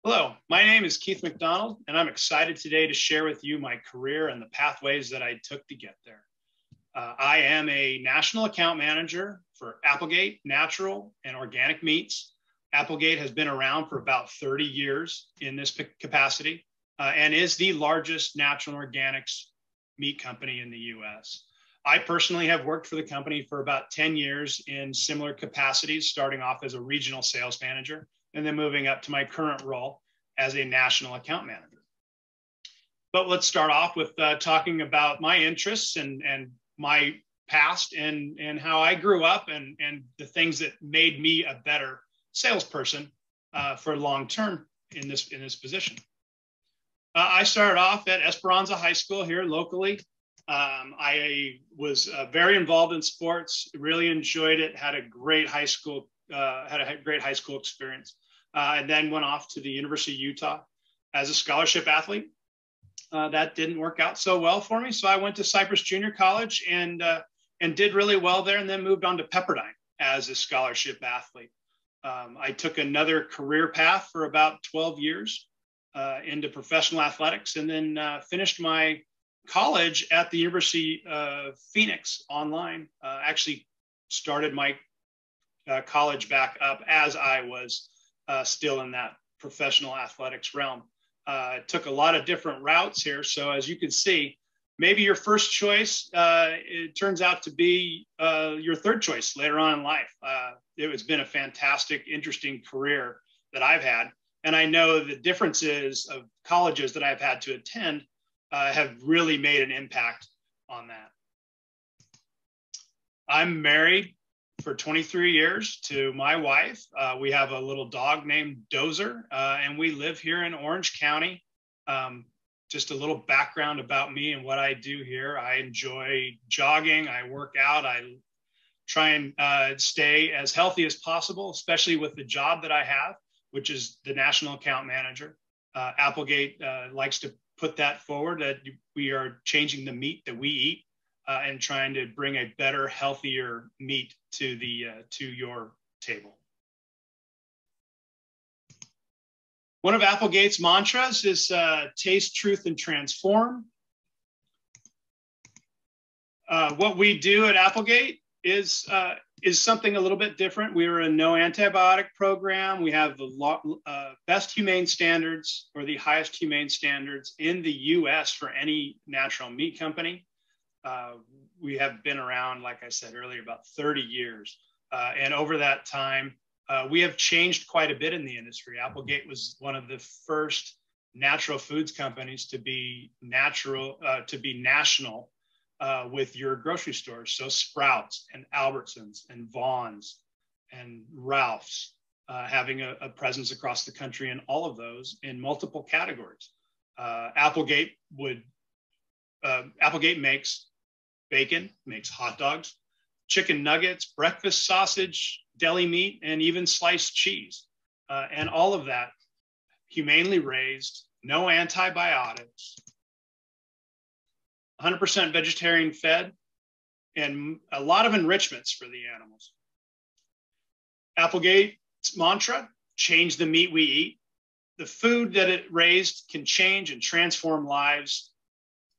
Hello, my name is Keith McDonald, and I'm excited today to share with you my career and the pathways that I took to get there. I am a national account manager for Applegate Natural and Organic Meats. Applegate has been around for about 30 years in this capacity and is the largest natural and organics meat company in the US. I personally have worked for the company for about 10 years in similar capacities, starting off as a regional sales manager and then moving up to my current role as a national account manager. But let's start off with talking about my interests and my past and how I grew up and the things that made me a better salesperson for long-term in this position. I started off at Esperanza High School here locally. I was very involved in sports, really enjoyed it, had a great high school experience, and then went off to the University of Utah as a scholarship athlete. That didn't work out so well for me, so I went to Cypress Junior College and did really well there, and then moved on to Pepperdine as a scholarship athlete. I took another career path for about 12 years into professional athletics, and then finished my college at the University of Phoenix online. Actually started my college back up as I was still in that professional athletics realm. Took a lot of different routes here. So as you can see, maybe your first choice, it turns out to be your third choice later on in life. It has been a fantastic, interesting career that I've had. And I know the differences of colleges that I've had to attend have really made an impact on that. I'm married for 23 years to my wife. We have a little dog named Dozer, and we live here in Orange County. Just a little background about me and what I do here. I enjoy jogging, I work out, I try and stay as healthy as possible, especially with the job that I have, which is the national account manager. Applegate likes to put that forward, that we are changing the meat that we eat and trying to bring a better, healthier meat to your table. One of Applegate's mantras is taste, truth, and transform. What we do at Applegate is something a little bit different. We are a no antibiotic program. We have the best humane standards, or the highest humane standards in the US for any natural meat company. We have been around, like I said earlier, about 30 years. And over that time, we have changed quite a bit in the industry. Applegate was one of the first natural foods companies to be national with your grocery stores. So Sprouts and Albertsons and Vaughn's and Ralph's, having a presence across the country in all of those in multiple categories. Applegate makes bacon, makes hot dogs, chicken nuggets, breakfast sausage, deli meat, and even sliced cheese. And all of that humanely raised, no antibiotics, 100% vegetarian fed, and a lot of enrichments for the animals. Applegate's mantra, change the meat we eat. The food that it raised can change and transform lives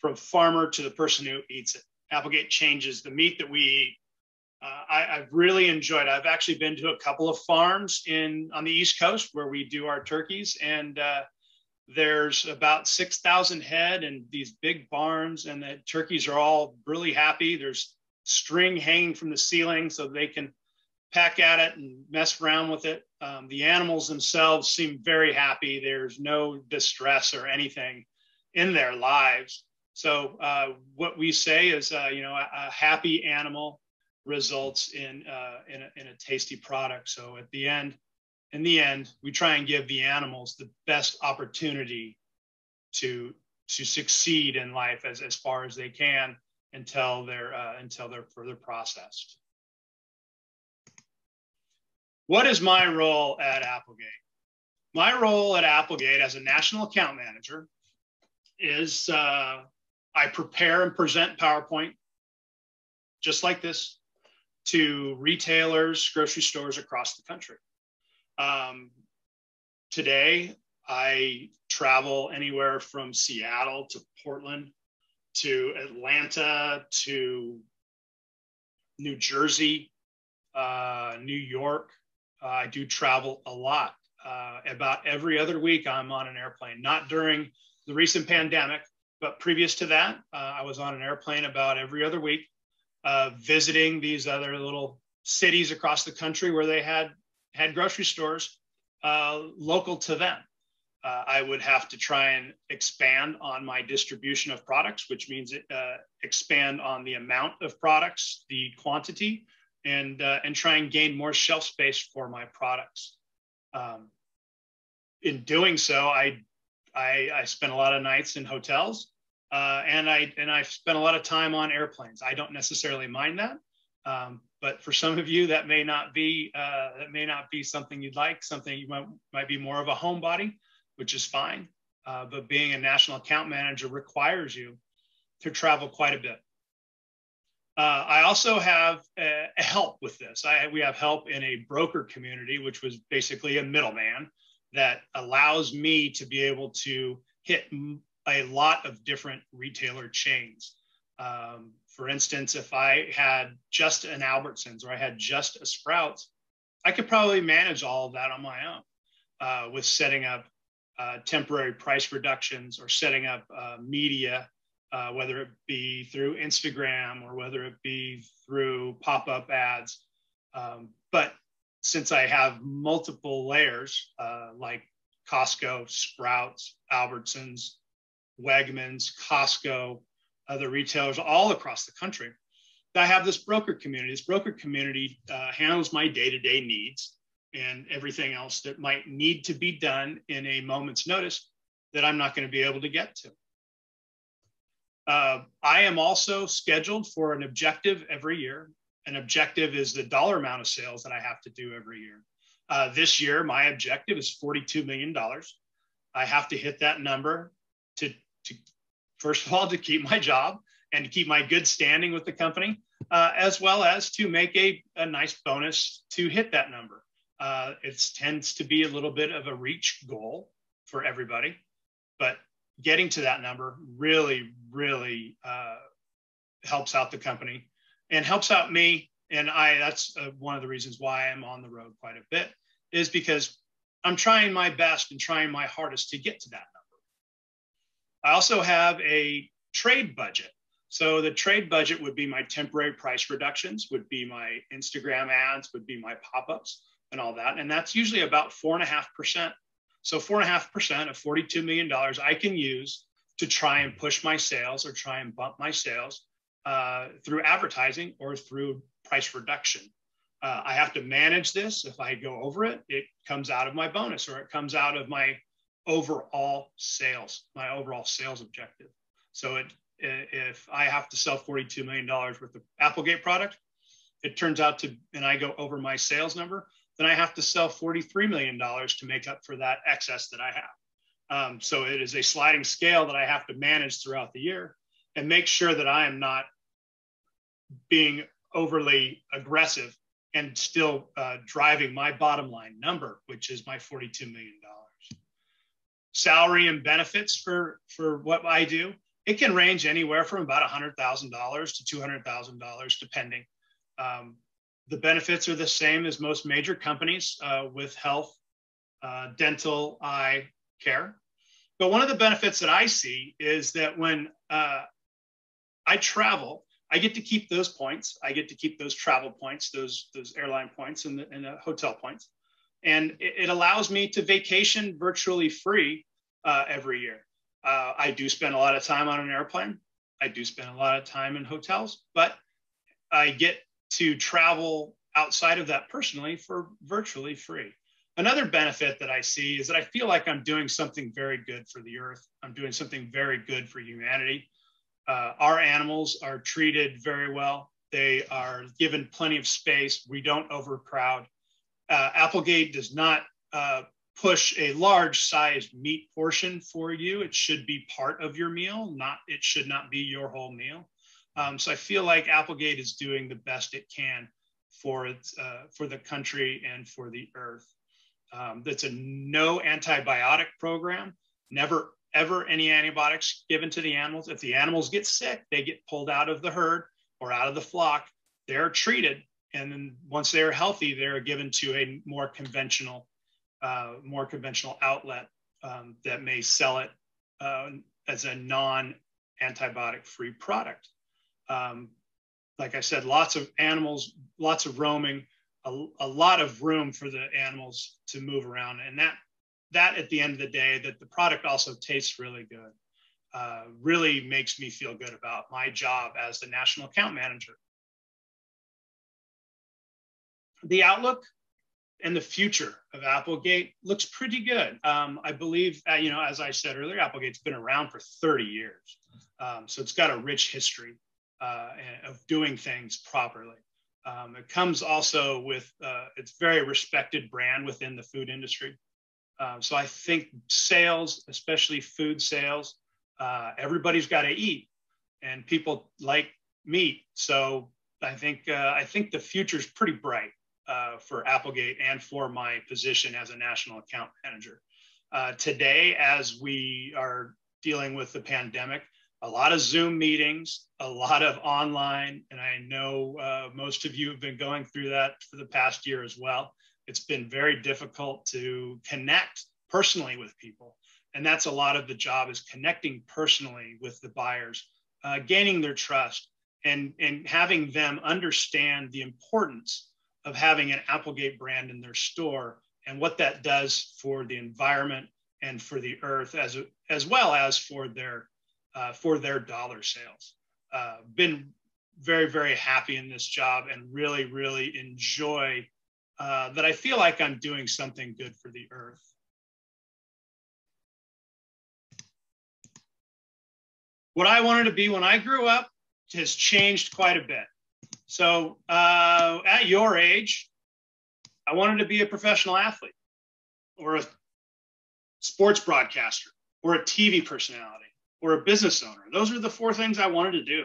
from farmer to the person who eats it. Applegate changes the meat that we eat. I've really enjoyed it. I've actually been to a couple of farms on the East Coast where we do our turkeys, and there's about 6,000 head in these big barns, and the turkeys are all really happy. There's string hanging from the ceiling so they can peck at it and mess around with it. The animals themselves seem very happy. There's no distress or anything in their lives. So what we say is, a happy animal results in a tasty product. So in the end, we try and give the animals the best opportunity to succeed in life as far as they can until they're further processed. What is my role at Applegate? My role at Applegate as a national account manager is I prepare and present PowerPoint just like this to retailers, grocery stores across the country. Today, I travel anywhere from Seattle to Portland to Atlanta to New Jersey, New York. I do travel a lot. About every other week, I'm on an airplane, not during the recent pandemic, but previous to that, I was on an airplane about every other week, visiting these other little cities across the country where they had grocery stores local to them. I would have to try and expand on my distribution of products, which means expand on the amount of products, the quantity, and try and gain more shelf space for my products. In doing so, I spent a lot of nights in hotels, and I spent a lot of time on airplanes. I don't necessarily mind that, but for some of you, that may not be something you'd like. Something you might be more of a homebody, which is fine. But being a national account manager requires you to travel quite a bit. I also have help with this. We have help in a broker community, which was basically a middleman that allows me to be able to hit a lot of different retailer chains. For instance, if I had just an Albertsons or I had just a Sprouts, I could probably manage all of that on my own with setting up temporary price reductions or setting up media, whether it be through Instagram or whether it be through pop-up ads. But since I have multiple layers like Costco, Sprouts, Albertsons, Wegmans, Costco, other retailers all across the country, I have this broker community. This broker community handles my day-to-day needs and everything else that might need to be done in a moment's notice that I'm not going to be able to get to. I am also scheduled for an objective every year. An objective is the dollar amount of sales that I have to do every year. This year, my objective is $42 million. I have to hit that number to first of all, to keep my job and to keep my good standing with the company, as well as to make a nice bonus to hit that number. It tends to be a little bit of a reach goal for everybody, but getting to that number really, really helps out the company and helps out me. And that's one of the reasons why I'm on the road quite a bit, is because I'm trying my best and trying my hardest to get to that number. I also have a trade budget. So the trade budget would be my temporary price reductions, would be my Instagram ads, would be my pop-ups and all that. And that's usually about 4.5%. So 4.5% of $42 million I can use to try and push my sales or try and bump my sales through advertising or through price reduction. I have to manage this. If I go over it, it comes out of my bonus or it comes out of my overall sales objective. So if I have to sell $42 million worth of Applegate product, it turns out and I go over my sales number, then I have to sell $43 million to make up for that excess that I have. So it is a sliding scale that I have to manage throughout the year and make sure that I am not being overly aggressive and still driving my bottom line number, which is my $42 million. Salary and benefits for what I do, it can range anywhere from about $100,000 to $200,000, depending. The benefits are the same as most major companies with health, dental, eye care. But one of the benefits that I see is that when I travel, I get to keep those points. I get to keep those travel points, those airline points and the hotel points. And it allows me to vacation virtually free every year. I do spend a lot of time on an airplane. I do spend a lot of time in hotels, but I get to travel outside of that personally for virtually free. Another benefit that I see is that I feel like I'm doing something very good for the earth. I'm doing something very good for humanity. Our animals are treated very well. They are given plenty of space. We don't overcrowd. Applegate does not push a large sized meat portion for you. It should be part of your meal, it should not be your whole meal. So I feel like Applegate is doing the best it can for the country and for the earth. That's a no antibiotic program. Never, ever any antibiotics given to the animals. If the animals get sick, they get pulled out of the herd or out of the flock. They're treated. And then once they're healthy, they're given to a more conventional outlet that may sell it as a non-antibiotic free product. Like I said, lots of animals, lots of roaming, a lot of room for the animals to move around. And that at the end of the day, that the product also tastes really good, really makes me feel good about my job as the national account manager. The outlook and the future of Applegate looks pretty good. I believe, as I said earlier, Applegate's been around for 30 years. So it's got a rich history of doing things properly. It comes also with it's very respected brand within the food industry. So I think sales, especially food sales, everybody's got to eat, and people like meat. So I think the future is pretty bright for Applegate and for my position as a national account manager. Today, as we are dealing with the pandemic, a lot of Zoom meetings, a lot of online, and I know most of you have been going through that for the past year as well. It's been very difficult to connect personally with people. And that's a lot of the job, is connecting personally with the buyers, gaining their trust, and having them understand the importance of having an Applegate brand in their store and what that does for the environment and for the earth, as well as for their dollar sales. Been very, very happy in this job, and really, really enjoy that. I feel like I'm doing something good for the earth. What I wanted to be when I grew up has changed quite a bit. So at your age, I wanted to be a professional athlete, or a sports broadcaster, or a TV personality, or a business owner. Those are the four things I wanted to do.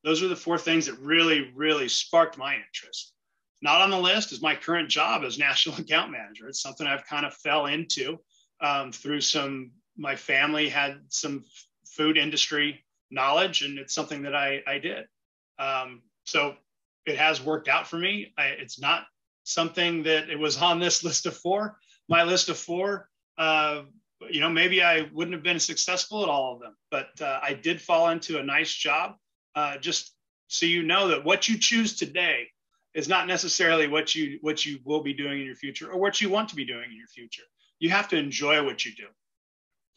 Those are the four things that really, really sparked my interest. Not on the list is my current job as national account manager. It's something I've kind of fell into through my family had some food industry knowledge, and it's something that I did. So it has worked out for me. It's not something that it was on this list of four. My list of four, maybe I wouldn't have been successful at all of them, but I did fall into a nice job. Just so you know that what you choose today is not necessarily what you will be doing in your future, or what you want to be doing in your future. You have to enjoy what you do.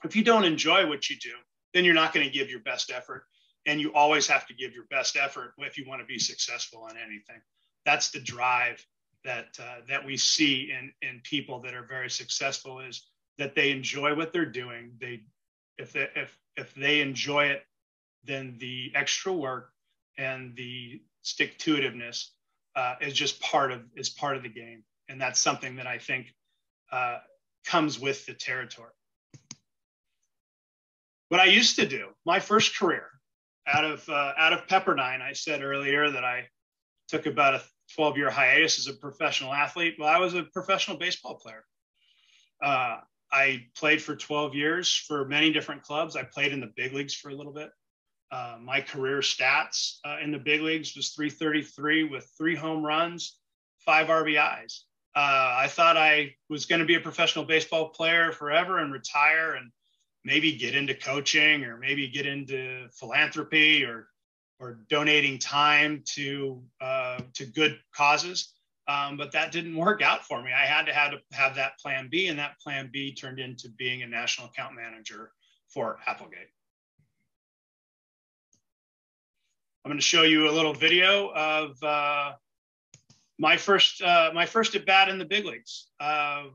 If you don't enjoy what you do, then you're not going to give your best effort. And you always have to give your best effort if you want to be successful in anything. That's the drive that we see in people that are very successful, is that they enjoy what they're doing. If they enjoy it, then the extra work and the stick-to-itiveness is just part of the game. And that's something that I think comes with the territory. What I used to do, my first career out of Pepperdine, I said earlier that I took about a 12-year hiatus as a professional athlete. Well, I was a professional baseball player. I played for 12 years for many different clubs. I played in the big leagues for a little bit. My career stats in the big leagues was .333 with 3 home runs, 5 RBIs. I thought I was going to be a professional baseball player forever and retire, and maybe get into coaching, or maybe get into philanthropy, or donating time to good causes. But that didn't work out for me. I had to have that plan B, and that plan B turned into being a national account manager for Applegate. I'm going to show you a little video of my first at bat in the big leagues.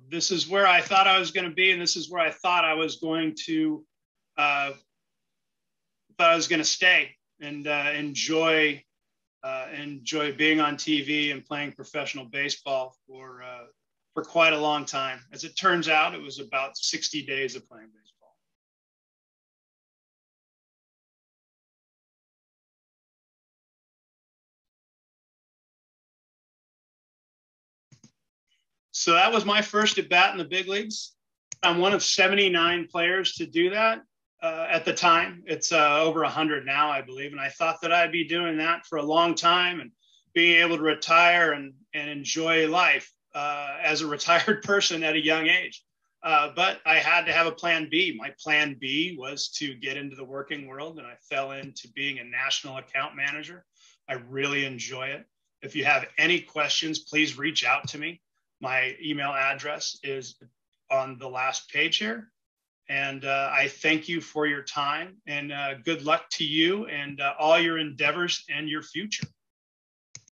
This is where I thought I was going to be, and this is where I thought I was going to stay and enjoy being on TV and playing professional baseball for quite a long time. As it turns out, it was about 60 days of playing baseball. So that was my first at bat in the big leagues. I'm one of 79 players to do that at the time. It's over 100 now, I believe. And I thought that I'd be doing that for a long time and being able to retire and enjoy life as a retired person at a young age. But I had to have a plan B. My plan B was to get into the working world, and I fell into being a national account manager. I really enjoy it. If you have any questions, please reach out to me. My email address is on the last page here. And I thank you for your time, and good luck to you and all your endeavors and your future.